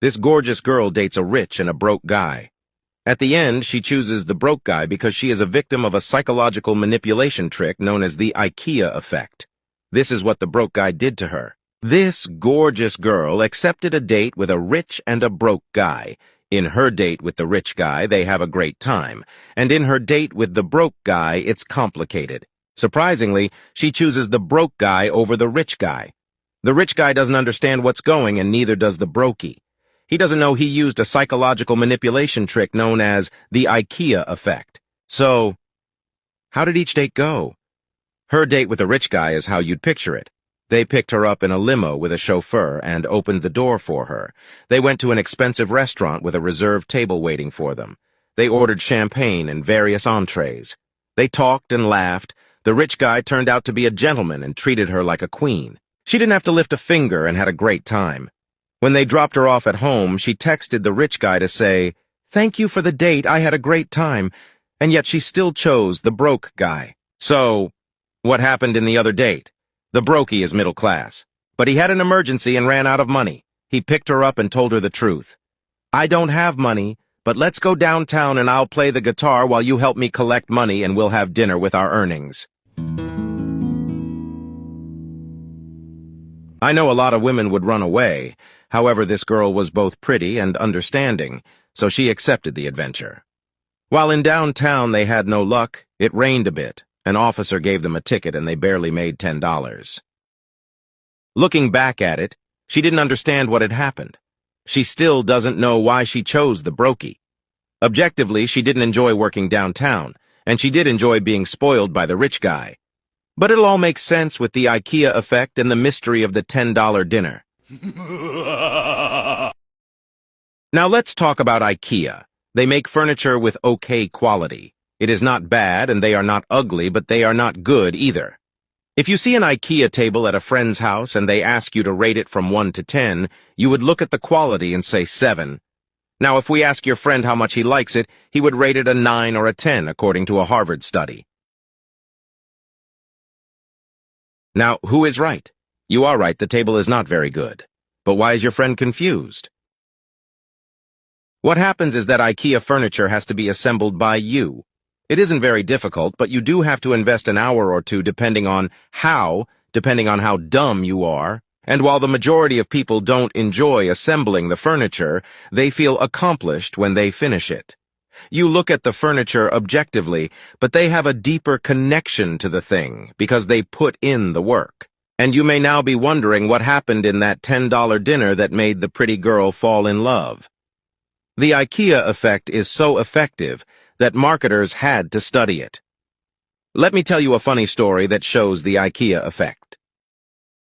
This gorgeous girl dates a rich and a broke guy. At the end, she chooses the broke guy because she is a victim of a psychological manipulation trick known as the Ikea Effect. This is what the broke guy did to her. This gorgeous girl accepted a date with a rich and a broke guy. In her date with the rich guy, they have a great time. And in her date with the broke guy, it's complicated. Surprisingly, she chooses the broke guy over the rich guy. The rich guy doesn't understand what's going, and neither does the brokey. He doesn't know he used a psychological manipulation trick known as the Ikea Effect. So, how did each date go? Her date with the rich guy is how you'd picture it. They picked her up in a limo with a chauffeur and opened the door for her. They went to an expensive restaurant with a reserved table waiting for them. They ordered champagne and various entrees. They talked and laughed. The rich guy turned out to be a gentleman and treated her like a queen. She didn't have to lift a finger and had a great time. When they dropped her off at home, she texted the rich guy to say, "Thank you for the date, I had a great time," and yet she still chose the broke guy. So, what happened in the other date? The brokey is middle class, but he had an emergency and ran out of money. He picked her up and told her the truth. "I don't have money, but let's go downtown and I'll play the guitar while you help me collect money and we'll have dinner with our earnings." I know a lot of women would run away. However, this girl was both pretty and understanding, so she accepted the adventure. While in downtown they had no luck, it rained a bit. An officer gave them a ticket and they barely made $10. Looking back at it, she didn't understand what had happened. She still doesn't know why she chose the brokey. Objectively, she didn't enjoy working downtown, and she did enjoy being spoiled by the rich guy. But it'll all make sense with the Ikea effect and the mystery of the $10 dinner. Now let's talk about Ikea. They make furniture with okay quality. It is not bad and they are not ugly, but they are not good either. If you see an Ikea table at a friend's house and they ask you to rate it from 1 to 10, you would look at the quality and say 7. Now if we ask your friend how much he likes it, he would rate it a 9 or a 10 according to a Harvard study. Now, who is right? You are right, the table is not very good. But why is your friend confused? What happens is that Ikea furniture has to be assembled by you. It isn't very difficult, but you do have to invest an hour or two depending on how dumb you are. And while the majority of people don't enjoy assembling the furniture, they feel accomplished when they finish it. You look at the furniture objectively, but they have a deeper connection to the thing because they put in the work. And you may now be wondering what happened in that $10 dinner that made the pretty girl fall in love. The Ikea effect is so effective that marketers had to study it. Let me tell you a funny story that shows the Ikea effect.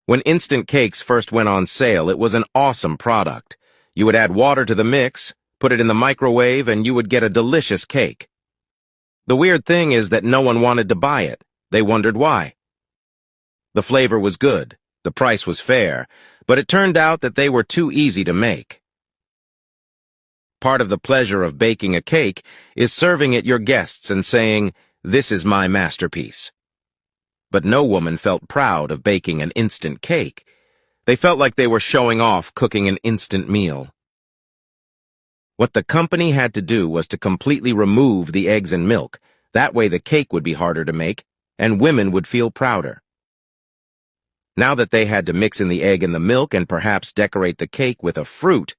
When instant cakes first went on sale, it was an awesome product. You would add water to the mix, put it in the microwave, and you would get a delicious cake. The weird thing is that no one wanted to buy it. They wondered why. The flavor was good, the price was fair, but it turned out that they were too easy to make. Part of the pleasure of baking a cake is serving it your guests and saying, "This is my masterpiece." But no woman felt proud of baking an instant cake. They felt like they were showing off cooking an instant meal. What the company had to do was to completely remove the eggs and milk. That way the cake would be harder to make, and women would feel prouder. Now that they had to mix in the egg and the milk and perhaps decorate the cake with a fruit,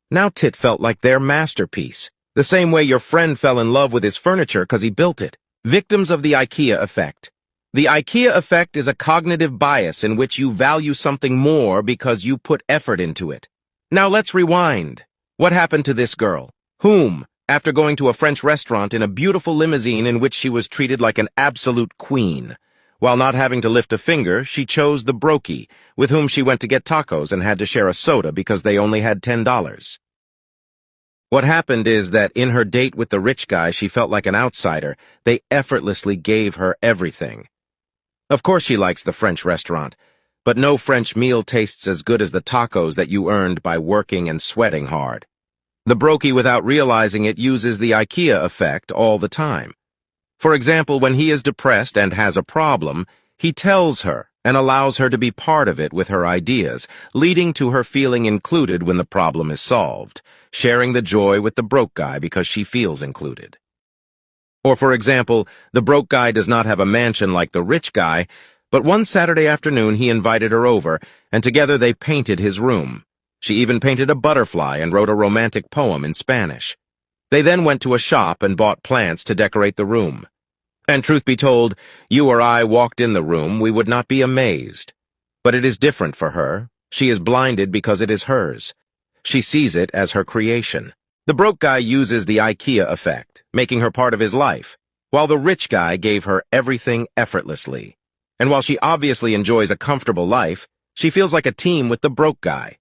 now it felt like their masterpiece. The same way your friend fell in love with his furniture because he built it. Victims of the Ikea effect. The Ikea effect is a cognitive bias in which you value something more because you put effort into it. Now let's rewind. What happened to this girl? Whom, after going to a French restaurant in a beautiful limousine in which she was treated like an absolute queen, while not having to lift a finger, she chose the brokey, with whom she went to get tacos and had to share a soda because they only had $10. What happened is that in her date with the rich guy, she felt like an outsider. They effortlessly gave her everything. Of course she likes the French restaurant, but no French meal tastes as good as the tacos that you earned by working and sweating hard. The brokey, without realizing it, uses the Ikea effect all the time. For example, when he is depressed and has a problem, he tells her, and allows her to be part of it with her ideas, leading to her feeling included when the problem is solved, sharing the joy with the broke guy because she feels included. Or for example, the broke guy does not have a mansion like the rich guy, but one Saturday afternoon he invited her over, and together they painted his room. She even painted a butterfly and wrote a romantic poem in Spanish. They then went to a shop and bought plants to decorate the room. And truth be told, you or I walked in the room, we would not be amazed. But it is different for her. She is blinded because it is hers. She sees it as her creation. The broke guy uses the Ikea effect, making her part of his life, while the rich guy gave her everything effortlessly. And while she obviously enjoys a comfortable life, she feels like a team with the broke guy.